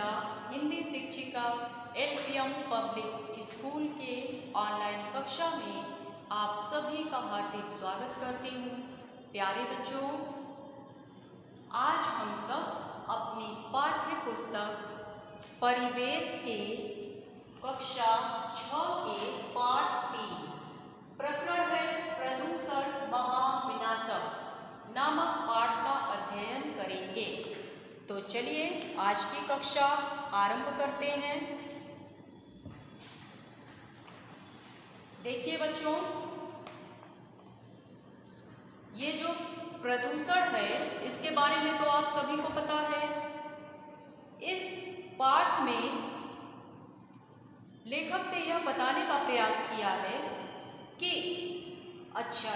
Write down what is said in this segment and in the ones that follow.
संगीता, हिंदी शिक्षिका, LPM public school के online कक्षा में आप सभी का हार्दिक स्वागत करती हूँ। प्यारे बच्चों, आज हम सब अपनी पाठ्य पुस्तक परिवेश के कक्षा 6 के पाठ 3 प्रकरण है प्रदूषण महाविनाशक नामक पाठ का अध्ययन करेंगे। तो चलिए आज की कक्षा आरंभ करते हैं। देखिए बच्चों, ये जो प्रदूषण है इसके बारे में तो आप सभी को पता है। इस पाठ में लेखक ने यह बताने का प्रयास किया है कि अच्छा,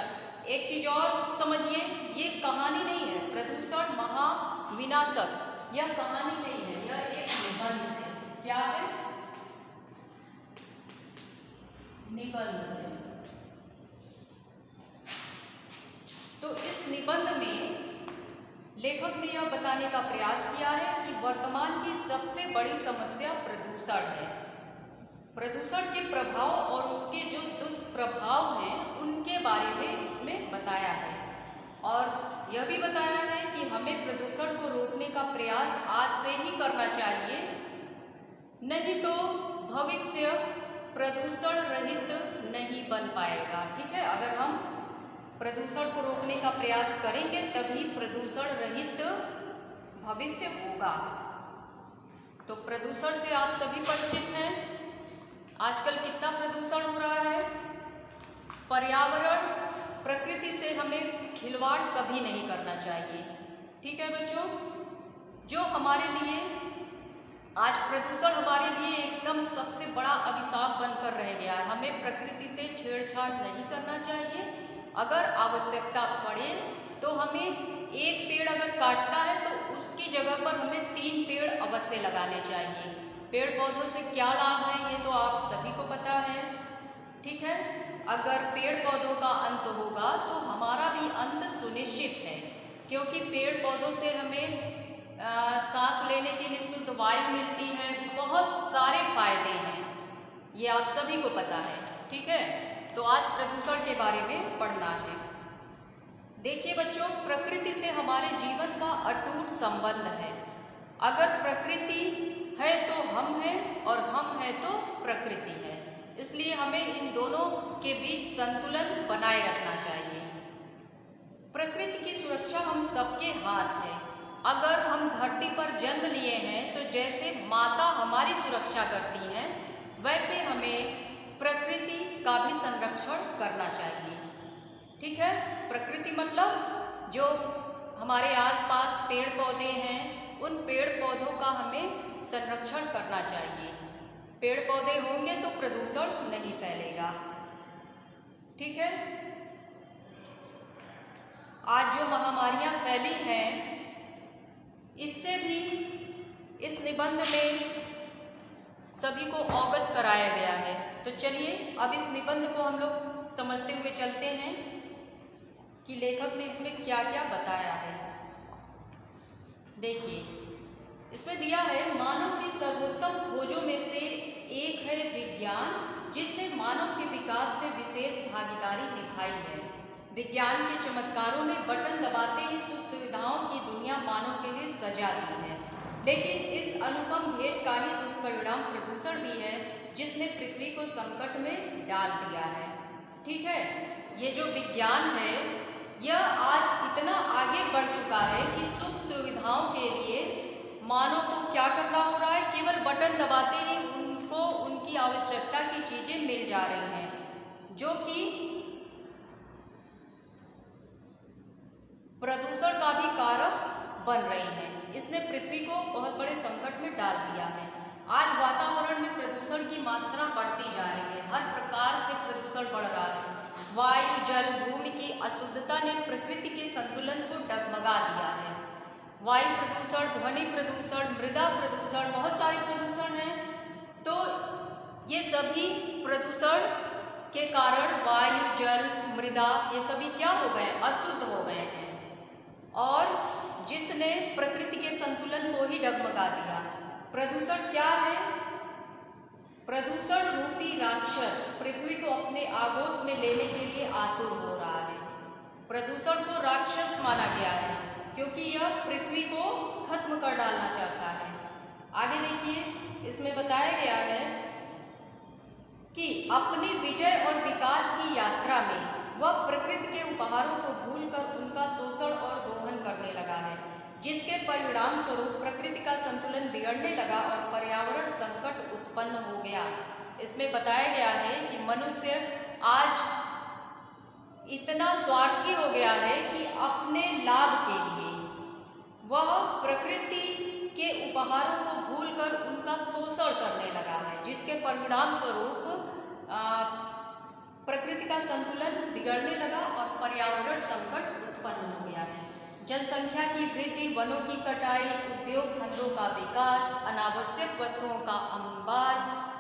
एक चीज और समझिए, ये कहानी नहीं है। प्रदूषण महाविनाशक यह कहानी नहीं है, यह एक निबंध है। क्या है? निबंध है। तो इस निबंध में लेखक ने यह बताने का प्रयास किया है कि वर्तमान की सबसे बड़ी समस्या प्रदूषण है। प्रदूषण के प्रभाव और उसके जो दुष्प्रभाव हैं उनके बारे में इसमें बताया है, और यह भी बताया है कि हमें प्रदूषण को रोकने का प्रयास आज से ही करना चाहिए, नहीं तो भविष्य प्रदूषण रहित नहीं बन पाएगा। ठीक है, अगर हम प्रदूषण को रोकने का प्रयास करेंगे तभी प्रदूषण रहित भविष्य होगा। तो प्रदूषण से आप सभी परिचित हैं। आजकल कितना प्रदूषण हो रहा है। पर्यावरण प्रकृति से हमें खिलवाड़ कभी नहीं करना चाहिए। ठीक है बच्चों, जो हमारे लिए आज प्रदूषण हमारे लिए एकदम सबसे बड़ा अभिशाप बनकर रह गया है। हमें प्रकृति से छेड़छाड़ नहीं करना चाहिए। अगर आवश्यकता पड़े तो हमें एक पेड़ अगर काटना है तो उसकी जगह पर हमें 3 पेड़ अवश्य लगाने चाहिए। पेड़ पौधों से क्या लाभ है ये तो आप सभी को पता है। ठीक है, अगर पेड़ पौधों का अंत होगा तो हमारा भी अंत सुनिश्चित है, क्योंकि पेड़ पौधों से हमें सांस लेने के लिए शुद्ध वायु मिलती है। बहुत सारे फायदे हैं, ये आप सभी को पता है। ठीक है, तो आज प्रदूषण के बारे में पढ़ना है। देखिए बच्चों, प्रकृति से हमारे जीवन का अटूट संबंध है। अगर प्रकृति है तो हम हैं और हम हैं तो प्रकृति है। इसलिए हमें इन दोनों के बीच संतुलन बनाए रखना चाहिए। प्रकृति की सुरक्षा हम सबके हाथ है। अगर हम धरती पर जन्म लिए हैं तो जैसे माता हमारी सुरक्षा करती हैं, वैसे हमें प्रकृति का भी संरक्षण करना चाहिए। ठीक है, प्रकृति मतलब जो हमारे आसपास पेड़ पौधे हैं, उन पेड़ पौधों का हमें संरक्षण करना चाहिए। पेड़ पौधे होंगे तो प्रदूषण नहीं फैलेगा। ठीक है, आज जो महामारियां फैली हैं इससे भी इस निबंध में सभी को अवगत कराया गया है। तो चलिए अब इस निबंध को हम लोग समझते हुए चलते हैं कि लेखक ने इसमें क्या क्या बताया है। देखिए, इसमें दिया है, मानव की सर्वोत्तम खोजों में से एक है विज्ञान, जिसने मानव के विकास में विशेष भागीदारी निभाई है। विज्ञान के चमत्कारों ने बटन दबाते ही सुख सुविधाओं की दुनिया मानव के लिए सजा दी है, लेकिन इस अनुपम भेंट का ही दुष्परिणाम प्रदूषण भी है, जिसने पृथ्वी को संकट में डाल दिया है। ठीक है, ये जो विज्ञान है यह आज इतना आगे बढ़ चुका है कि सुख सुविधाओं के लिए मानव को क्या करना हो रहा है, केवल बटन दबाते ही उनको उनकी आवश्यकता की चीजें मिल जा रही हैं, जो कि प्रदूषण का भी कारक बन रही हैं। इसने पृथ्वी को बहुत बड़े संकट में डाल दिया है। आज वातावरण में प्रदूषण की मात्रा बढ़ती जा रही है। हर प्रकार से प्रदूषण बढ़ रहा है। वायु, जल, भूमि की अशुद्धता ने प्रकृति के संतुलन को डगमगा दिया है। वायु प्रदूषण, ध्वनि प्रदूषण, मृदा प्रदूषण, बहुत सारे प्रदूषण हैं। तो ये सभी प्रदूषण के कारण वायु, जल, मृदा ये सभी क्या हो गए? अशुद्ध हो गए हैं, और जिसने प्रकृति के संतुलन को ही डगमगा दिया। प्रदूषण क्या है? प्रदूषण रूपी राक्षस पृथ्वी को अपने आगोश में लेने के लिए आतुर हो रहा है। प्रदूषण को राक्षस माना गया है क्योंकि यह पृथ्वी को खत्म कर डालना चाहता है। आगे देखिए, इसमें बताया गया है कि अपनी विजय और विकास की यात्रा में वह प्रकृति के उपहारों को भूलकर उनका शोषण और दोहन करने लगा है, जिसके परिणाम स्वरूप प्रकृति का संतुलन बिगड़ने लगा और पर्यावरण संकट उत्पन्न हो गया। इसमें बताया गया है कि मनुष्य आज इतना स्वार्थी हो गया है कि अपने लाभ के लिए वह प्रकृति के उपहारों को भूलकर उनका शोषण करने लगा है, जिसके परिणाम स्वरूप प्रकृति का संतुलन बिगड़ने लगा और पर्यावरण संकट उत्पन्न हो गया है। जनसंख्या की वृद्धि, वनों की कटाई, उद्योग धंधों का विकास, अनावश्यक वस्तुओं का अंबार,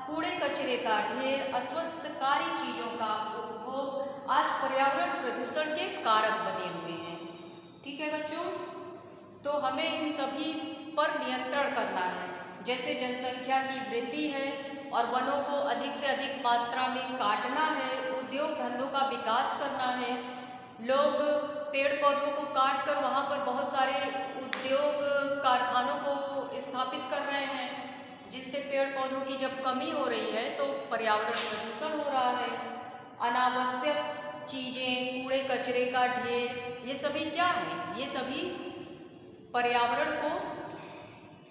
कूड़े कचरे का ढेर, अस्वस्थकारी चीजों का उपभोग आज पर्यावरण प्रदूषण के कारक बने हुए हैं। ठीक है बच्चों, तो हमें इन सभी पर नियंत्रण करना है। जैसे जनसंख्या की वृद्धि है और वनों को अधिक से अधिक मात्रा में काटना है, उद्योग धंधों का विकास करना है। लोग पेड़ पौधों को काट कर वहाँ पर बहुत सारे उद्योग कारखानों को स्थापित कर रहे हैं, जिनसे पेड़ पौधों की जब कमी हो रही है तो पर्यावरण प्रदूषण हो रहा है। अनावश्यक चीज़ें, कूड़े कचरे का ढेर, ये सभी क्या है? ये सभी पर्यावरण को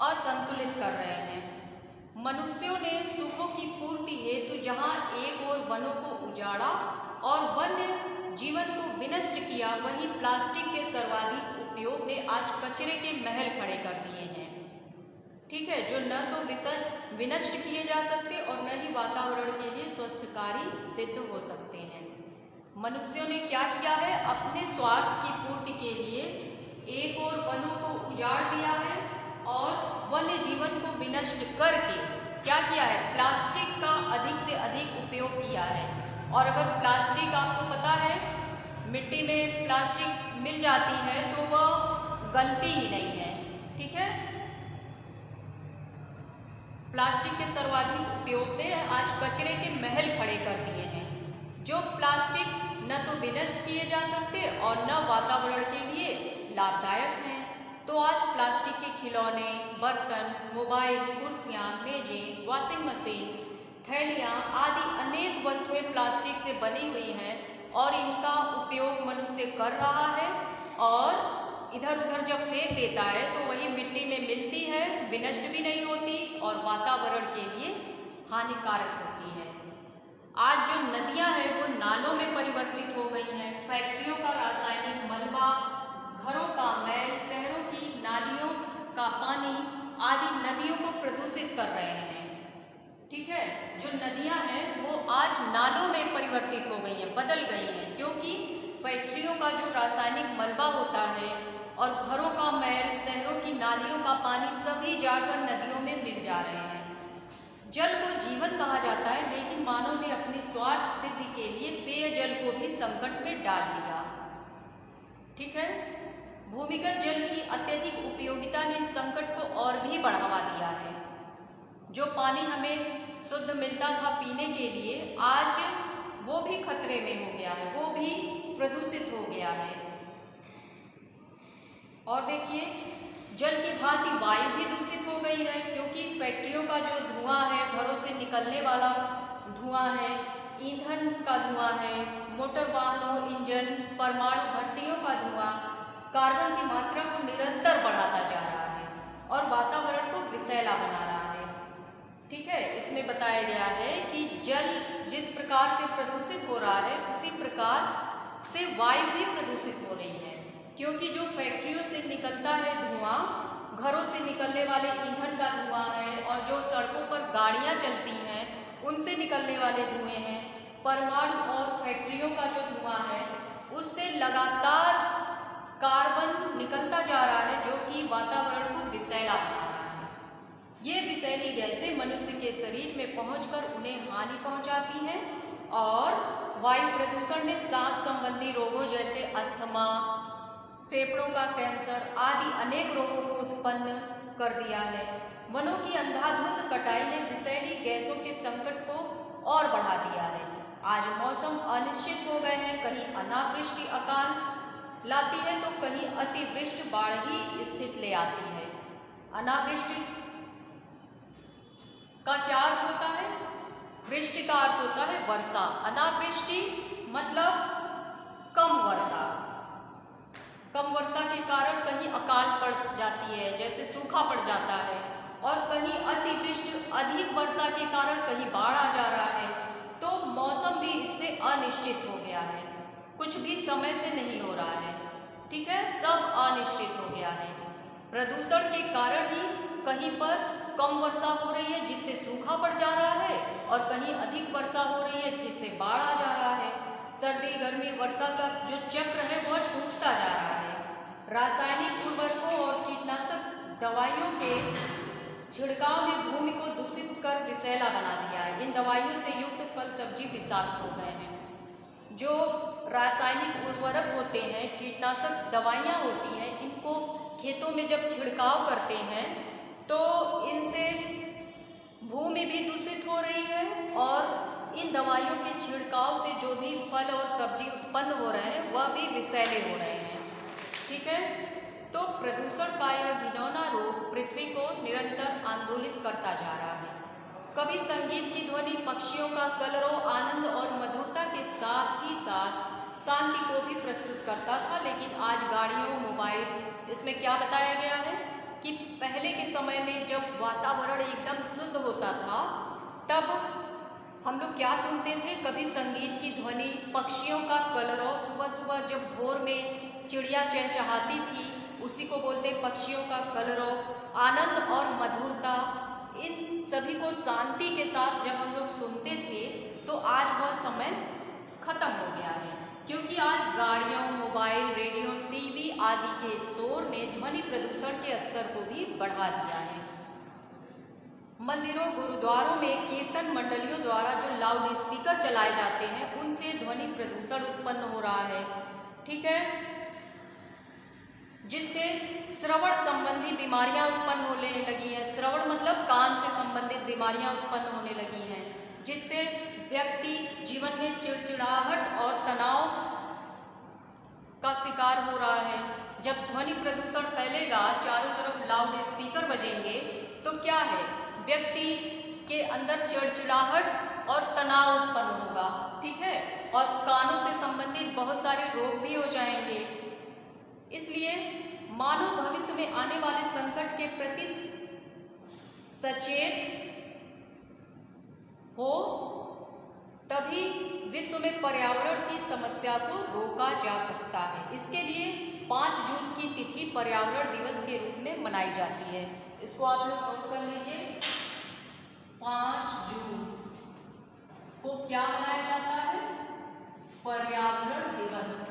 असंतुलित कर रहे हैं। मनुष्यों ने सुखों की पूर्ति हेतु जहाँ एक ओर वनों को उजाड़ा और वन्य जीवन को विनष्ट किया, वहीं प्लास्टिक के सर्वाधिक उपयोग ने आज कचरे के महल खड़े कर दिए हैं। ठीक है, जो न तो विनष्ट किए जा सकते और न ही वातावरण के लिए स्वस्थकारी सिद्ध हो सकते हैं। मनुष्यों ने क्या किया है? अपने स्वार्थ की पूर्ति के लिए एक और वनों को उजाड़ दिया है और वन्य जीवन को विनष्ट करके क्या किया है? प्लास्टिक का अधिक से अधिक उपयोग किया है। और अगर प्लास्टिक, आपको पता है मिट्टी में प्लास्टिक मिल जाती है तो वह गलती ही नहीं है। ठीक है, प्लास्टिक के सर्वाधिक उपयोग ने आज कचरे के महल खड़े कर दिए हैं, जो प्लास्टिक न तो विनष्ट किए जा सकते और न वातावरण के लिए लाभदायक हैं। तो आज प्लास्टिक के खिलौने, बर्तन, मोबाइल, कुर्सियाँ, मेजें, वॉशिंग मशीन, थैलियाँ आदि अनेक वस्तुएं प्लास्टिक से बनी हुई हैं और इनका उपयोग मनुष्य कर रहा है और इधर उधर जब फेंक देता है तो वही मिट्टी में मिलती है, विनष्ट भी नहीं होती और वातावरण के लिए हानिकारक होती है। आज जो नदियाँ हैं वो नालों में परिवर्तित हो गई हैं। फैक्ट्रियों का रासायनिक मलबा, घरों का मैल, शहरों की नालियों का पानी आदि नदियों को प्रदूषित कर रहे हैं। ठीक है, जो नदियां हैं वो आज नालों में परिवर्तित हो गई हैं, बदल गई हैं, क्योंकि फैक्ट्रियों का जो रासायनिक मलबा होता है और घरों का मैल, शहरों की नालियों का पानी सभी जाकर नदियों में मिल जा रहे हैं। जल को जीवन कहा जाता है, लेकिन मानव ने अपनी स्वार्थ सिद्धि के लिए पेयजल को भी संकट में डाल दिया। ठीक है, भूमिगत जल की अत्यधिक उपयोगिता ने संकट को और भी बढ़ावा दिया है। जो पानी हमें शुद्ध मिलता था पीने के लिए, आज वो भी खतरे में हो गया है, वो भी प्रदूषित हो गया है। और देखिए, जल की भांति वायु भी दूषित हो गई है, क्योंकि फैक्ट्रियों का जो धुआं है, घरों से निकलने वाला धुआं है, ईंधन का धुआं है, मोटर वाहनों, इंजन, परमाणु भट्टियों का धुआं कार्बन की मात्रा को निरंतर बढ़ाता जा रहा है और वातावरण को विषैला बना रहा है। ठीक है, इसमें बताया गया है कि जल जिस प्रकार से प्रदूषित हो रहा है उसी प्रकार से वायु भी प्रदूषित हो रही है, क्योंकि जो फैक्ट्रियों से निकलता है धुआं, घरों से निकलने वाले ईंधन का धुआं है और जो सड़कों पर गाड़ियां चलती हैं उनसे निकलने वाले धुएं हैं, परमाणु और फैक्ट्रियों का जो धुआं है उससे लगातार कार्बन निकलता जा रहा है, जो कि वातावरण को विषैला बना रहा है। ये विषैली गैसें मनुष्य के शरीर में पहुंचकर उन्हें हानि पहुंचाती हैं और वायु प्रदूषण ने सांस संबंधी रोगों जैसे अस्थमा, फेफड़ों का कैंसर आदि अनेक रोगों को उत्पन्न कर दिया है। वनों की अंधाधुंध कटाई ने विषैली गैसों के संकट को और बढ़ा दिया है। आज मौसम अनिश्चित हो गए हैं, कहीं अनावृष्टि अकाल लाती है तो कहीं अतिवृष्टि बाढ़ ही स्थिति ले आती है। अनावृष्टि का क्या अर्थ होता है? वृष्टि का अर्थ होता है वर्षा। अनावृष्टि मतलब कम वर्षा। कम वर्षा के कारण कहीं अकाल पड़ जाती है, जैसे सूखा पड़ जाता है, और कहीं अतिवृष्टि अधिक वर्षा के कारण कहीं बाढ़ आ जा रहा है। तो मौसम भी इससे अनिश्चित हो गया है, कुछ भी समय से नहीं हो रहा है। ठीक है, सब अनिश्चित हो गया है। प्रदूषण के कारण ही कहीं पर कम वर्षा हो रही है जिससे सूखा पड़ जा रहा है, और कहीं अधिक वर्षा हो रही है जिससे बाढ़ आ जा रहा है। सर्दी गर्मी वर्षा का जो चक्र है वह टूटता जा रहा है। रासायनिक उर्वरकों और कीटनाशक दवाइयों के छिड़काव ने भूमि को दूषित कर विषैला बना दिया है। इन दवाइयों से युक्त फल सब्जी विषाक्त हो गए हैं। जो रासायनिक उर्वरक होते हैं, कीटनाशक दवाइयाँ होती हैं, इनको खेतों में जब छिड़काव करते हैं तो इनसे भूमि भी दूषित हो रही है, और इन दवाइयों के छिड़काव से जो भी फल और सब्जी उत्पन्न हो रहे हैं वह भी विषैले हो रहे हैं। ठीक है, तो प्रदूषण का यह घिनौना रोग पृथ्वी को निरंतर आंदोलित करता जा रहा है। कभी संगीत की ध्वनि पक्षियों का कलरव, आनंद और मधुरता के साथ ही साथ शांति को भी प्रस्तुत करता था, लेकिन आज गाड़ियों, मोबाइल, इसमें क्या बताया गया है कि पहले के समय में जब वातावरण एकदम शुद्ध होता था तब हम लोग क्या सुनते थे? कभी संगीत की ध्वनि, पक्षियों का कलरव, सुबह सुबह जब भोर में चिड़िया चहचहाती थी उसी को बोलते पक्षियों का कलरव, आनंद और मधुरता, इन सभी को शांति के साथ जब हम लोग सुनते थे तो आज वह समय खत्म हो गया है, क्योंकि आज गाड़ियों, मोबाइल, रेडियो, टीवी आदि के शोर ने ध्वनि प्रदूषण के स्तर को भी बढ़ा दिया है। मंदिरों, गुरुद्वारों में कीर्तन मंडलियों द्वारा जो लाउड स्पीकर चलाए जाते हैं उनसे ध्वनि प्रदूषण उत्पन्न हो रहा है। ठीक है, जिससे श्रवण संबंधी बीमारियां उत्पन्न होने लगी हैं। श्रवण मतलब कान से संबंधित बीमारियां उत्पन्न होने लगी हैं, जिससे व्यक्ति जीवन में चिड़चिड़ाहट और तनाव का शिकार हो रहा है। जब ध्वनि प्रदूषण फैलेगा, चारों तरफ लाउड स्पीकर बजेंगे, तो क्या है, व्यक्ति के अंदर चिड़चिड़ाहट और तनाव उत्पन्न होगा। ठीक है, और कानों से संबंधित बहुत सारे रोग भी हो जाएंगे। इसलिए मानव भविष्य में आने वाले संकट के प्रति सचेत हो, तभी विश्व में पर्यावरण की समस्या को रोका जा सकता है। इसके लिए 5 जून की तिथि पर्यावरण दिवस के रूप में मनाई जाती है। इसको आप लोग नोट कर लीजिए। 5 जून को क्या मनाया जाता है? पर्यावरण दिवस।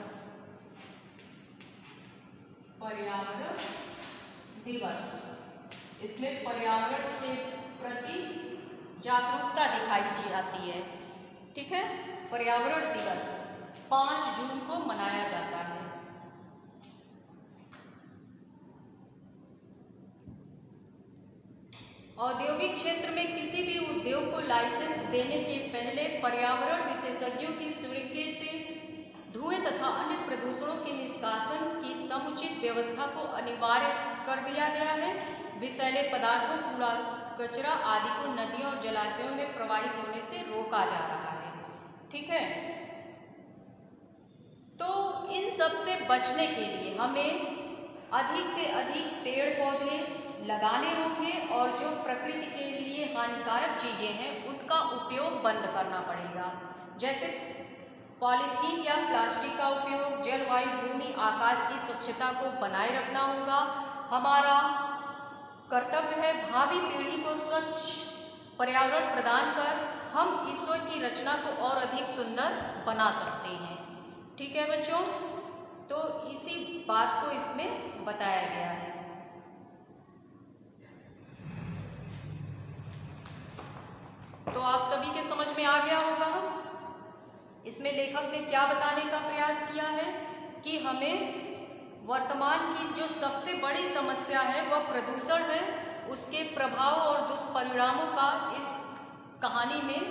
पर्यावरण दिवस, इसमें पर्यावरण के प्रति जागरूकता दिखाई जाती है। ठीक है, पर्यावरण दिवस 5 जून को मनाया जाता है। औद्योगिक क्षेत्र में किसी भी उद्योग को लाइसेंस देने के पहले पर्यावरण विशेषज्ञों की स्वीकृत धुएं तथा अन्य प्रदूषणों के निष्कासन की समुचित व्यवस्था को अनिवार्य कर दिया गया है। विषैले पदार्थों, कूड़ा कचरा आदि को नदियों और जलाशयों में प्रवाहित होने से रोका जा रहा है। ठीक है, तो इन सब से बचने के लिए हमें अधिक से अधिक पेड़ पौधे लगाने होंगे, और जो प्रकृति के लिए हानिकारक चीजें हैं उनका उपयोग बंद करना पड़ेगा। जैसे पॉलीथीन या प्लास्टिक का उपयोग, जलवायु, भूमि, आकाश की स्वच्छता को बनाए रखना होगा। हमारा कर्तव्य है भावी पीढ़ी को स्वच्छ पर्यावरण प्रदान कर हम ईश्वर की रचना को और अधिक सुंदर बना सकते हैं। ठीक है बच्चों, तो इसी बात को इसमें बताया गया है। तो आप सभी के समझ में आ गया होगा। इसमें लेखक ने क्या बताने का प्रयास किया है कि हमें वर्तमान की जो सबसे बड़ी समस्या है वह प्रदूषण है। उसके प्रभाव और दुष्परिणामों का इस कहानी में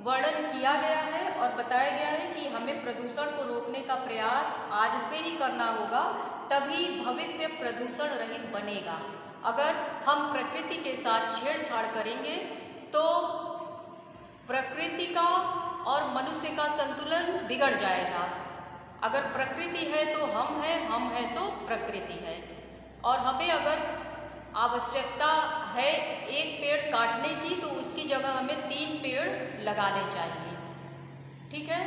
वर्णन किया गया है और बताया गया है कि हमें प्रदूषण को रोकने का प्रयास आज से ही करना होगा, तभी भविष्य प्रदूषण रहित बनेगा। अगर हम प्रकृति के साथ छेड़छाड़ करेंगे तो प्रकृति का और मनुष्य का संतुलन बिगड़ जाएगा। अगर प्रकृति है तो हम हैं तो प्रकृति है। और हमें अगर आवश्यकता है एक पेड़ काटने की तो उसकी जगह हमें 3 पेड़ लगाने चाहिए, ठीक है।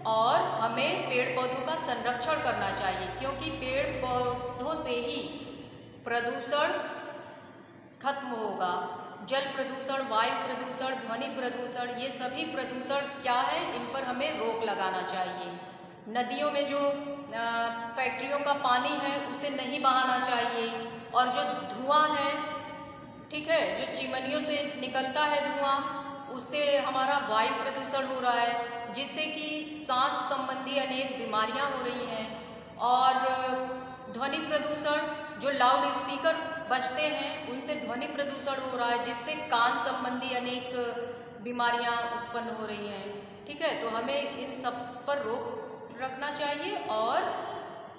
और हमें पेड़ पौधों का संरक्षण करना चाहिए, क्योंकि पेड़ पौधों से ही प्रदूषण खत्म होगा। जल प्रदूषण, वायु प्रदूषण, ध्वनि प्रदूषण, ये सभी प्रदूषण क्या है, इन पर हमें रोक लगाना चाहिए। नदियों में जो फैक्ट्रियों का पानी है उसे नहीं बहाना चाहिए। और जो धुआं है, ठीक है, जो चिमनियों से निकलता है धुआं, उससे हमारा वायु प्रदूषण हो रहा है, जिससे कि सांस संबंधी अनेक बीमारियां हो रही हैं। और ध्वनि प्रदूषण, जो लाउड स्पीकर बजते हैं उनसे ध्वनि प्रदूषण हो रहा है, जिससे कान संबंधी अनेक बीमारियां उत्पन्न हो रही हैं, ठीक है। तो हमें इन सब पर रोक रखना चाहिए और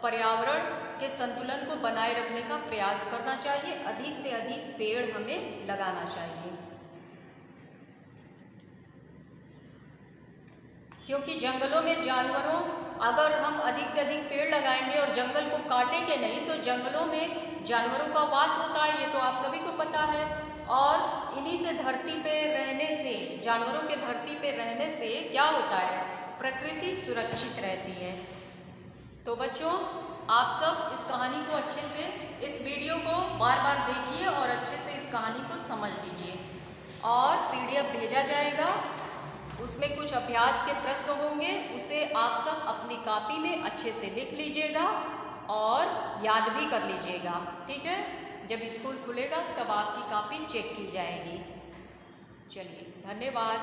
पर्यावरण के संतुलन को बनाए रखने का प्रयास करना चाहिए। अधिक से अधिक पेड़ हमें लगाना चाहिए, क्योंकि जंगलों में जानवरों, अगर हम अधिक से अधिक पेड़ लगाएंगे और जंगल को काटेंगे नहीं तो जंगलों में जानवरों का वास होता है, ये तो आप सभी को पता है। और इन्हीं से धरती पे रहने से, जानवरों के धरती पे रहने से क्या होता है, प्रकृति सुरक्षित रहती है। तो बच्चों, आप सब इस कहानी को अच्छे से, इस वीडियो को बार बार देखिए और अच्छे से इस कहानी को समझ लीजिए। और PDF भेजा जाएगा, उसमें कुछ अभ्यास के प्रश्न होंगे, उसे आप सब अपनी कॉपी में अच्छे से लिख लीजिएगा और याद भी कर लीजिएगा, ठीक है। जब स्कूल खुलेगा तब आपकी कॉपी चेक की जाएगी। चलिए, धन्यवाद।